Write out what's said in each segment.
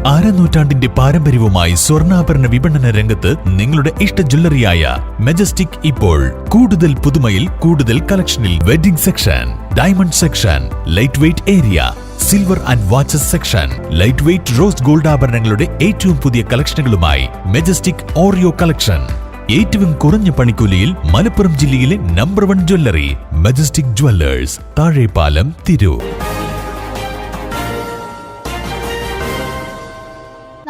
അരനൂറ്റാണ്ടിന്റെ പാരമ്പര്യവുമായി സ്വർണ്ണാഭരണ വിപണന രംഗത്ത് നിങ്ങളുടെ ഇഷ്ട ജ്വല്ലറിയായ മെജസ്റ്റിക് ഇപ്പോൾ കൂടുതൽ പുതുമയിൽ കൂടുതൽ കളക്ഷനിൽ wedding section, diamond section, light weight area, silver and watches section, light weight rose gold ആഭരണങ്ങളുടെ ഏറ്റവും പുതിയ കളക്ഷനുകളുമായി മെജസ്റ്റിക് ഓറിയോ കളക്ഷൻ. ഏറ്റവും കുറഞ്ഞ പണിക്കൂലിയിൽ മലപ്പുറം ജില്ലയിലെ number 1 jewellery majestic Jewellers, Thazhepalam, Tirur.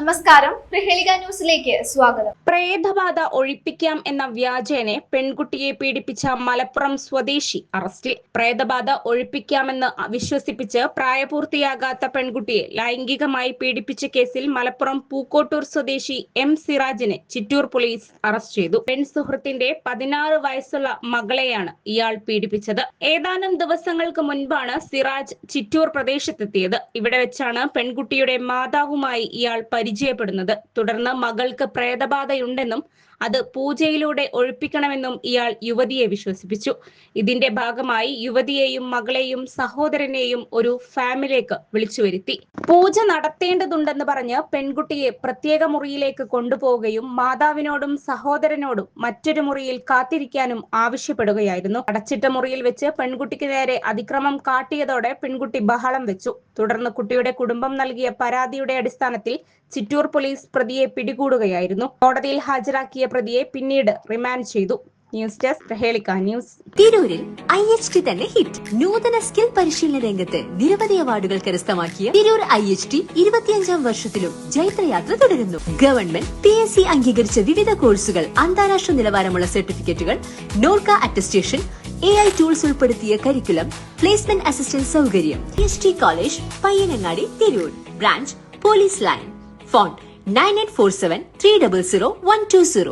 നമസ്കാരം, പ്രഹേളിക ന്യൂസിലേക്ക് സ്വാഗതം. പ്രേതബാധ ഒഴിപ്പിക്കാം എന്ന വ്യാജേനെ പെൺകുട്ടിയെ പീഡിപ്പിച്ച മലപ്പുറം സ്വദേശി അറസ്റ്റിൽ. പ്രേതബാധ ഒഴിപ്പിക്കാമെന്ന് വിശ്വസിപ്പിച്ച് പ്രായപൂർത്തിയാകാത്ത പെൺകുട്ടിയെ ലൈംഗികമായി പീഡിപ്പിച്ച കേസിൽ മലപ്പുറം പൂക്കോട്ടൂർ സ്വദേശി എം സിറാജിനെ ചിറ്റൂർ പോലീസ് അറസ്റ്റ് ചെയ്തു. പെൺസുഹൃത്തിന്റെ 16 വയസ്സുള്ള മകളെയാണ് ഇയാൾ പീഡിപ്പിച്ചത്. ഏതാനും ദിവസങ്ങൾക്ക് മുൻപാണ് സിറാജ് ചിറ്റൂർ പ്രദേശത്തെത്തിയത്. ഇവിടെ വെച്ചാണ് പെൺകുട്ടിയുടെ മാതാവുമായി ഇയാൾ പരിചയപ്പെടുന്നത്. തുടർന്ന് മകൾക്ക് പ്രേതബാധയുണ്ടെന്നും അത് പൂജയിലൂടെ ഒഴിപ്പിക്കണമെന്നും ഇയാൾ യുവതിയെ വിശ്വസിപ്പിച്ചു. ഇതിന്റെ ഭാഗമായി യുവതിയെയും മകളെയും സഹോദരനെയും ഒരു ഫാമിലേക്ക് വിളിച്ചു വരുത്തി. പൂജ നടത്തേണ്ടതുണ്ടെന്ന് പറഞ്ഞ് പെൺകുട്ടിയെ പ്രത്യേക മുറിയിലേക്ക് കൊണ്ടുപോവുകയും മാതാവിനോടും സഹോദരനോടും മറ്റൊരു മുറിയിൽ കാത്തിരിക്കാനും ആവശ്യപ്പെടുകയായിരുന്നു. അടച്ചിട്ട മുറിയിൽ വെച്ച് പെൺകുട്ടിക്ക് നേരെ അതിക്രമം കാട്ടിയതോടെ പെൺകുട്ടി ബഹളം വെച്ചു. തുടർന്ന് കുട്ടിയുടെ കുടുംബം നൽകിയ പരാതിയുടെ അടിസ്ഥാനത്തിൽ ചിറ്റൂർ പോലീസ് പ്രതിയെ പിടികൂടുകയായിരുന്നു. കോടതിയിൽ ഹാജരാക്കിയ പ്രതിയെ പിന്നീട് റിമാൻഡ് ചെയ്തു. ന്യൂസ് ഡെസ്ക് പ്രഹേളിക ന്യൂസ്. തിരൂരിൽ IHT തന്നെ ഹിറ്റ്. നൂതന സ്കിൽ പരിശീലന രംഗത്ത് നിരവധി അവാർഡുകൾ കരസ്ഥമാക്കിയ തിരൂർ IHT 25ാം വർഷത്തിലും ജൈത്രയാത്ര തുടരുന്നു. ഗവൺമെന്റ് PSC അംഗീകരിച്ച വിവിധ കോഴ്സുകൾ, അന്താരാഷ്ട്ര നിലവാരമുള്ള സർട്ടിഫിക്കറ്റുകൾ, നോർക്ക അറ്റസ്റ്റേഷൻ, AI ടൂൾസ് ഉൾപ്പെടുത്തിയ കരിക്കുലം, പ്ലേസ്മെന്റ് അസിസ്റ്റന്റ് സൗകര്യം. IHT college, Payyanangadi, Tirur. Branch police line. Phone 9847 300 120.